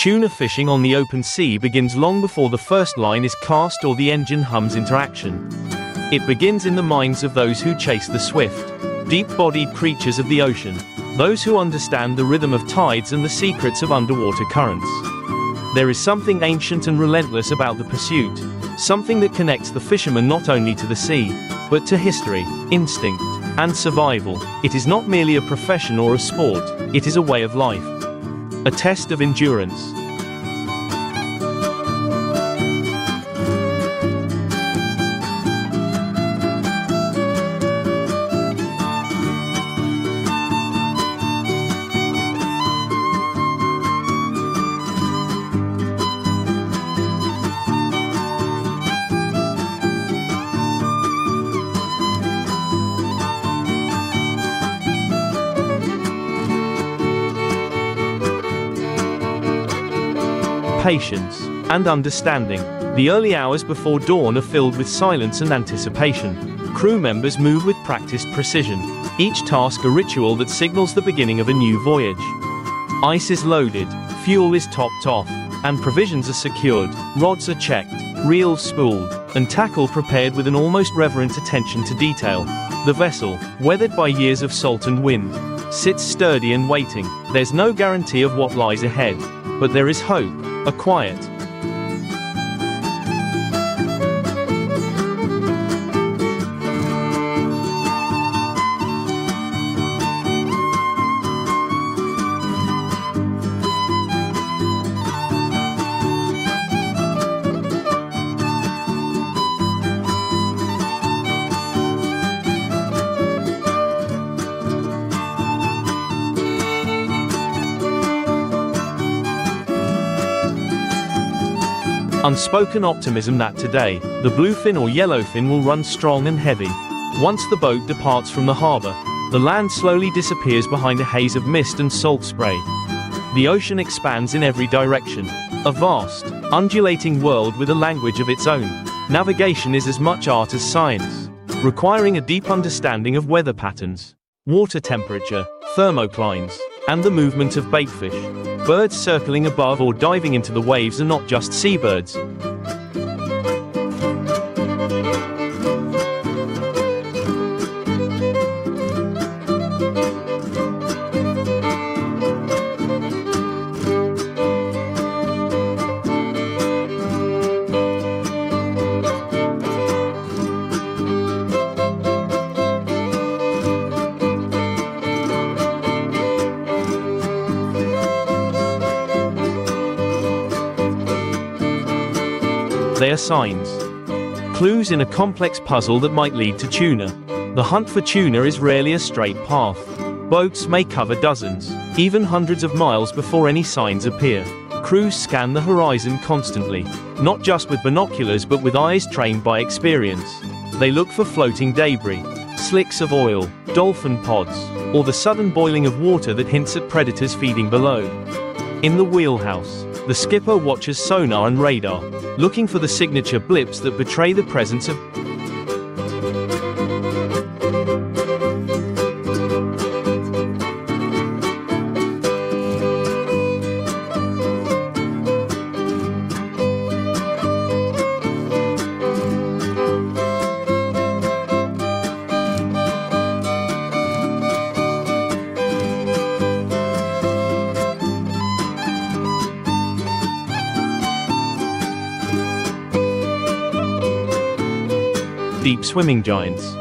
Tuna fishing on the open sea begins long before the first line is cast or the engine hums into action. It begins in the minds of those who chase the swift, deep-bodied creatures of the ocean, those who understand the rhythm of tides and the secrets of underwater currents. There is something ancient and relentless about the pursuit, something that connects the fisherman not only to the sea, but to history, instinct, and survival. It is not merely a profession or a sport, it is a way of life. A test of endurance. Patience and understanding. The early hours before dawn are filled with silence and anticipation. Crew members move with practiced precision, each task a ritual that signals the beginning of a new voyage. Ice is loaded, fuel is topped off, and provisions are secured. Rods are checked, reels spooled, and tackle prepared with an almost reverent attention to detail. The vessel, weathered by years of salt and wind, sits sturdy and waiting. There's no guarantee of what lies ahead, but there is hope. A quiet, unspoken optimism that today, the bluefin or yellowfin will run strong and heavy. Once the boat departs from the harbor, the land slowly disappears behind a haze of mist and salt spray. The ocean expands in every direction, a vast, undulating world with a language of its own. Navigation is as much art as science, requiring a deep understanding of weather patterns, water temperature, thermoclines, and the movement of baitfish. Birds circling above or diving into the waves are not just seabirds. They are signs. Clues in a complex puzzle that might lead to tuna. The hunt for tuna is rarely a straight path. Boats may cover dozens, even hundreds of miles before any signs appear. Crews scan the horizon constantly, not just with binoculars but with eyes trained by experience. They look for floating debris, slicks of oil, dolphin pods, or the sudden boiling of water that hints at predators feeding below. In the wheelhouse, the skipper watches sonar and radar, looking for the signature blips that betray the presence of deep swimming giants.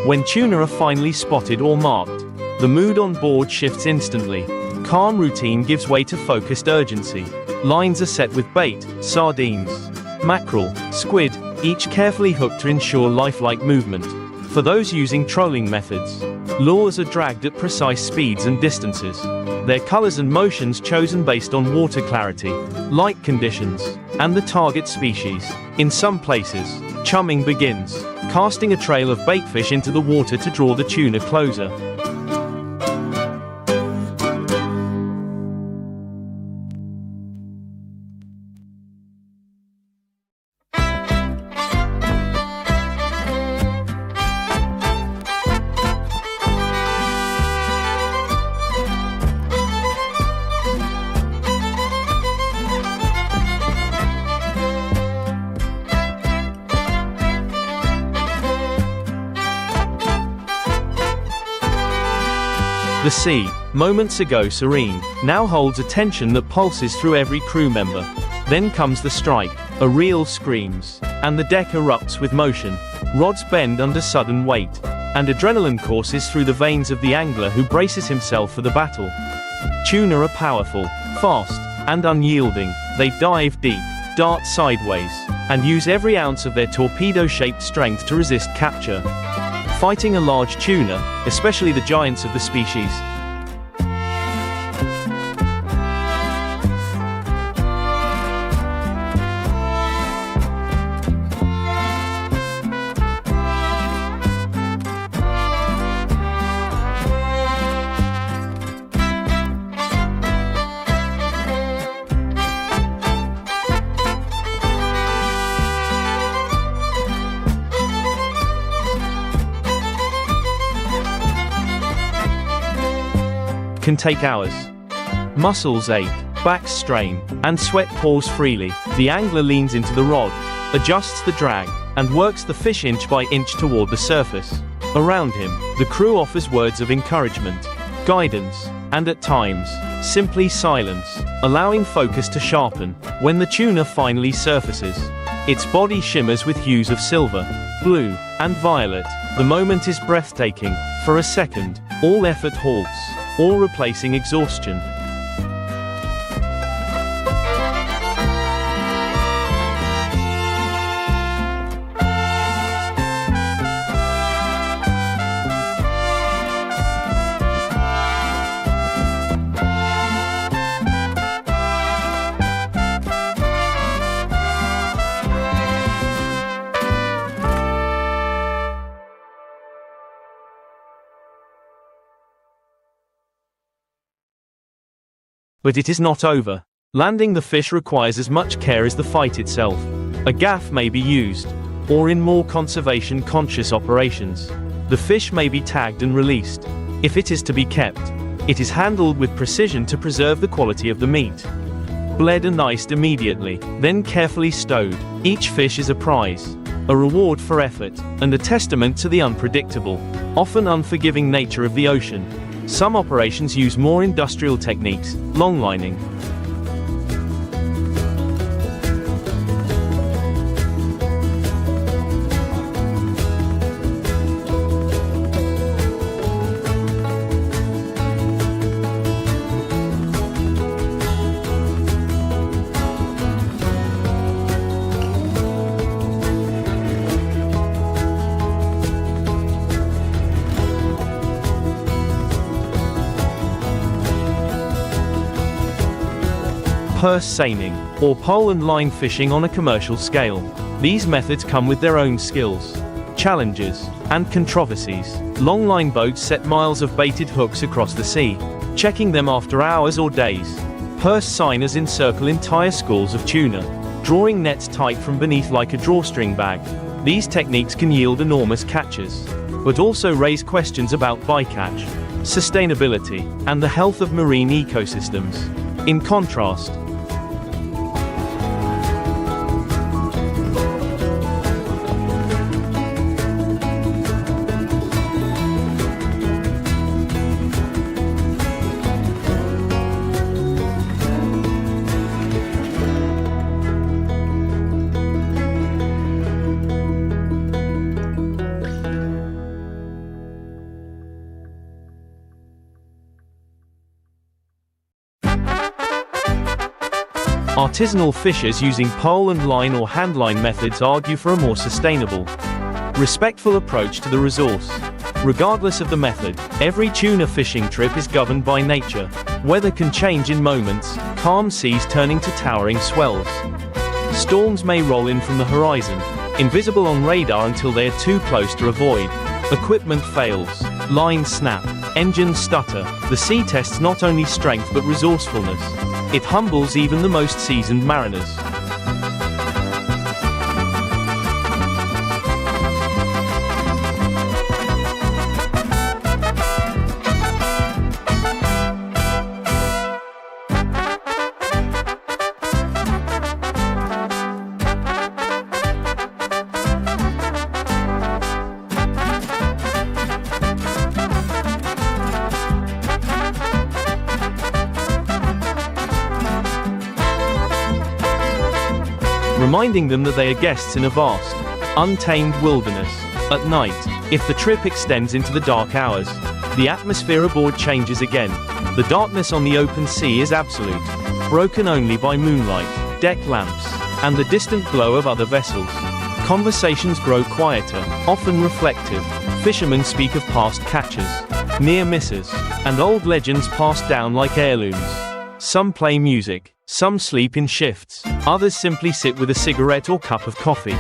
When tuna are finally spotted or marked, the mood on board shifts instantly. Calm routine gives way to focused urgency. Lines are set with bait, sardines, mackerel, squid, each carefully hooked to ensure lifelike movement. For those using trolling methods, lures are dragged at precise speeds and distances, their colors and motions chosen based on water clarity, light conditions, and the target species. In some places, chumming begins, casting a trail of baitfish into the water to draw the tuna closer. The sea, moments ago serene, now holds a tension that pulses through every crew member. Then comes the strike, a reel screams, and the deck erupts with motion. Rods bend under sudden weight, and adrenaline courses through the veins of the angler who braces himself for the battle. Tuna are powerful, fast, and unyielding. They dive deep, dart sideways, and use every ounce of their torpedo-shaped strength to resist capture. Fighting a large tuna, especially the giants of the species, can take hours. Muscles ache, backs strain, and sweat pours freely. The angler leans into the rod, adjusts the drag, and works the fish inch by inch toward the surface. Around him, the crew offers words of encouragement, guidance, and at times, simply silence, allowing focus to sharpen. When the tuna finally surfaces, its body shimmers with hues of silver, blue, and violet. The moment is breathtaking. For a second, all effort halts, all replacing exhaustion. But it is not over. Landing the fish requires as much care as the fight itself. A gaff may be used, or in more conservation-conscious operations, the fish may be tagged and released. If it is to be kept, it is handled with precision to preserve the quality of the meat. Bled and iced immediately, then carefully stowed. Each fish is a prize, a reward for effort, and a testament to the unpredictable, often unforgiving nature of the ocean. Some operations use more industrial techniques, longlining. Purse seining, or pole and line fishing on a commercial scale. These methods come with their own skills, challenges, and controversies. Longline boats set miles of baited hooks across the sea, checking them after hours or days. Purse seiners encircle entire schools of tuna, drawing nets tight from beneath like a drawstring bag. These techniques can yield enormous catches, but also raise questions about bycatch, sustainability, and the health of marine ecosystems. In contrast, artisanal fishers using pole and line or handline methods argue for a more sustainable, respectful approach to the resource. Regardless of the method, every tuna fishing trip is governed by nature. Weather can change in moments, calm seas turning to towering swells. Storms may roll in from the horizon, invisible on radar until they are too close to avoid. Equipment fails, lines snap, engines stutter. The sea tests not only strength but resourcefulness. It humbles even the most seasoned mariners. reminding them that they are guests in a vast, untamed wilderness. At night, if the trip extends into the dark hours, the atmosphere aboard changes again. The darkness on the open sea is absolute, broken only by moonlight, deck lamps, and the distant glow of other vessels. Conversations grow quieter, often reflective. Fishermen speak of past catches, near misses, and old legends passed down like heirlooms. Some play music, some sleep in shifts, others simply sit with a cigarette or cup of coffee.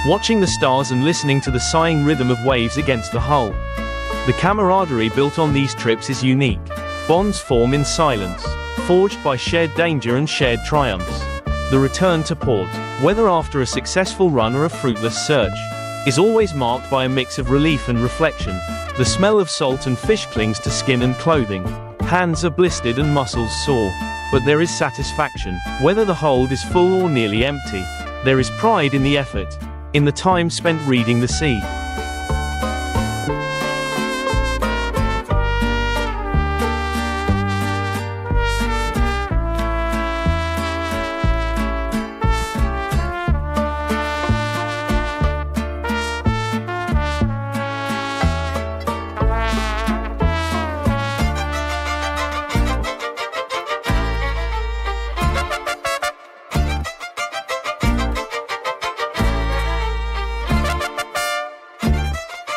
Watching the stars and listening to the sighing rhythm of waves against the hull. The camaraderie built on these trips is unique. Bonds form in silence, forged by shared danger and shared triumphs. The return to port, whether after a successful run or a fruitless search, is always marked by a mix of relief and reflection. The smell of salt and fish clings to skin and clothing. Hands are blistered and muscles sore. But there is satisfaction, whether the hold is full or nearly empty. There is pride in the effort, in the time spent reading the sea.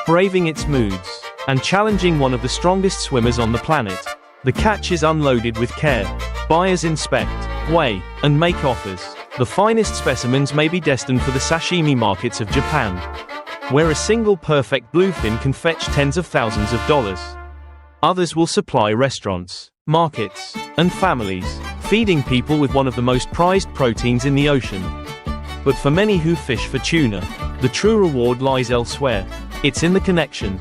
Braving its moods, and challenging one of the strongest swimmers on the planet. The catch is unloaded with care. Buyers inspect, weigh, and make offers. The finest specimens may be destined for the sashimi markets of Japan, where a single perfect bluefin can fetch tens of thousands of dollars. Others will supply restaurants, markets, and families, feeding people with one of the most prized proteins in the ocean. But for many who fish for tuna, the true reward lies elsewhere. It's in the connection.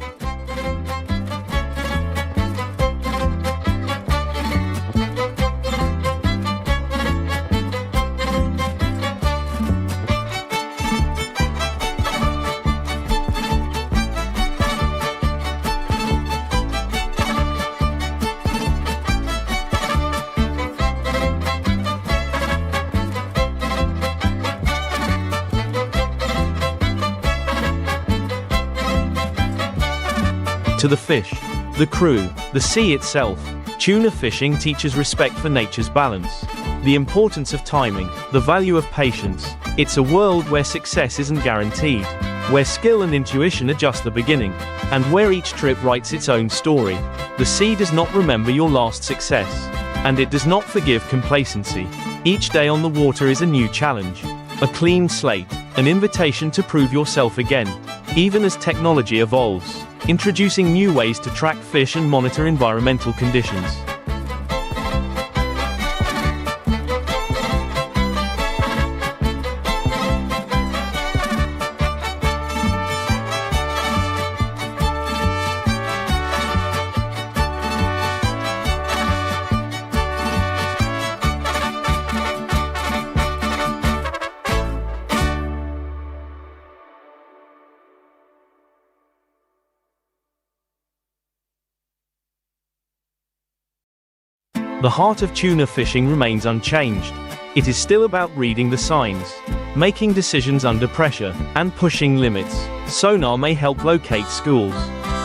To the fish, the crew, the sea itself, tuna fishing teaches respect for nature's balance, the importance of timing, the value of patience. It's a world where success isn't guaranteed, where skill and intuition are just the beginning, and where each trip writes its own story. The sea does not remember your last success, and it does not forgive complacency. Each day on the water is a new challenge, a clean slate, an invitation to prove yourself again, even as technology evolves, introducing new ways to track fish and monitor environmental conditions. The heart of tuna fishing remains unchanged. It is still about reading the signs, making decisions under pressure, and pushing limits. Sonar may help locate schools,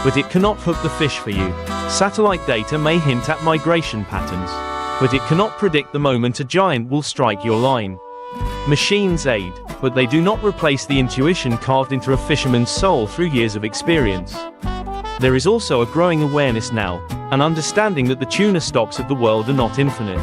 but it cannot hook the fish for you. Satellite data may hint at migration patterns, but it cannot predict the moment a giant will strike your line. Machines aid, but they do not replace the intuition carved into a fisherman's soul through years of experience. There is also a growing awareness now, an understanding that the tuna stocks of the world are not infinite.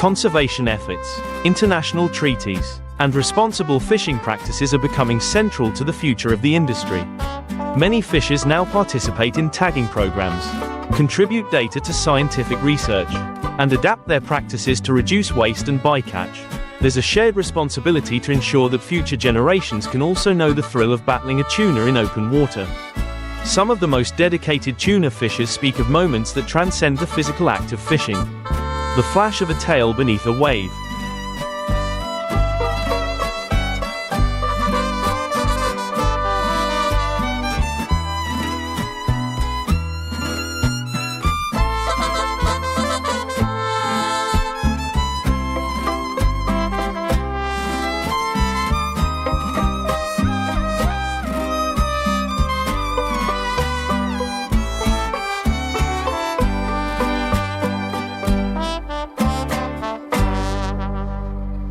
Conservation efforts, international treaties, and responsible fishing practices are becoming central to the future of the industry. Many fishers now participate in tagging programs, contribute data to scientific research, and adapt their practices to reduce waste and bycatch. There's a shared responsibility to ensure that future generations can also know the thrill of battling a tuna in open water. Some of the most dedicated tuna fishers speak of moments that transcend the physical act of fishing. The flash of a tail beneath a wave.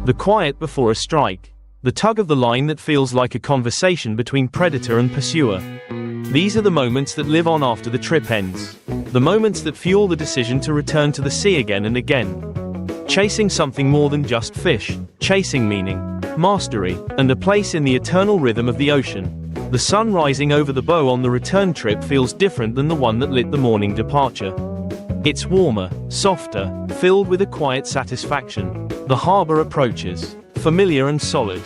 The quiet before a strike. The tug of the line that feels like a conversation between predator and pursuer. These are the moments that live on after the trip ends. The moments that fuel the decision to return to the sea again and again. Chasing something more than just fish. Chasing meaning, mastery, and a place in the eternal rhythm of the ocean. The sun rising over the bow on the return trip feels different than the one that lit the morning departure. It's warmer, softer, filled with a quiet satisfaction. The harbor approaches, familiar and solid.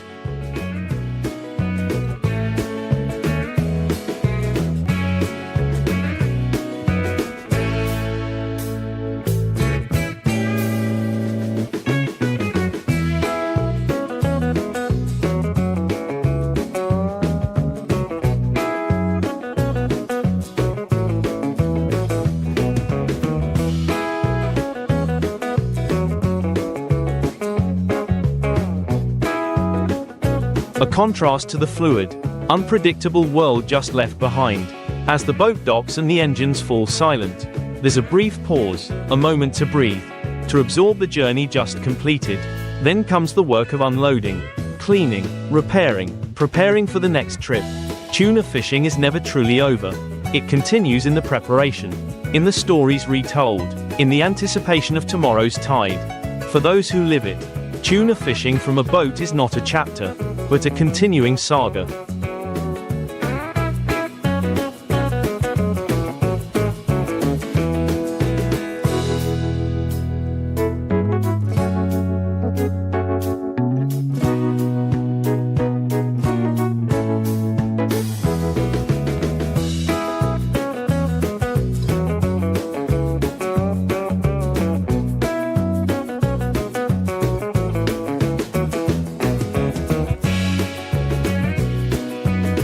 A contrast to the fluid, unpredictable world just left behind. As the boat docks and the engines fall silent, there's a brief pause, a moment to breathe, to absorb the journey just completed. Then comes the work of unloading, cleaning, repairing, preparing for the next trip. Tuna fishing is never truly over. It continues in the preparation, in the stories retold, in the anticipation of tomorrow's tide. For those who live it, tuna fishing from a boat is not a chapter, but a continuing saga.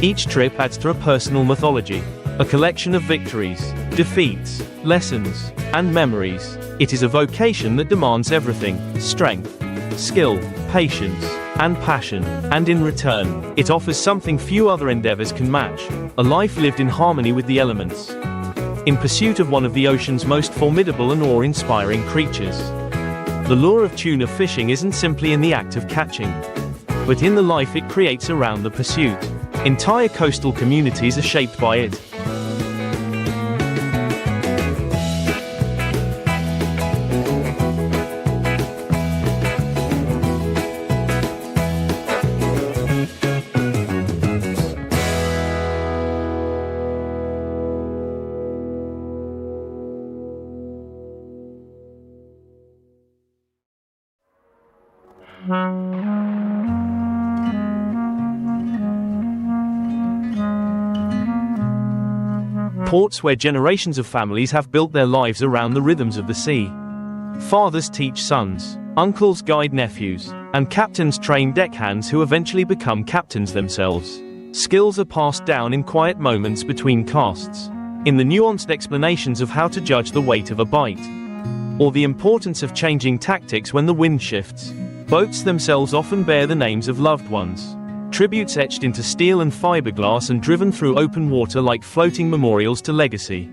Each trip adds to a personal mythology, a collection of victories, defeats, lessons, and memories. It is a vocation that demands everything: strength, skill, patience, and passion. And in return, it offers something few other endeavors can match: a life lived in harmony with the elements, in pursuit of one of the ocean's most formidable and awe-inspiring creatures. The lure of tuna fishing isn't simply in the act of catching, but in the life it creates around the pursuit. Entire coastal communities are shaped by it. Ports where generations of families have built their lives around the rhythms of the sea. Fathers teach sons, uncles guide nephews, and captains train deckhands who eventually become captains themselves. Skills are passed down in quiet moments between casts, in the nuanced explanations of how to judge the weight of a bite, or the importance of changing tactics when the wind shifts. Boats themselves often bear the names of loved ones, tributes etched into steel and fiberglass and driven through open water like floating memorials to legacy.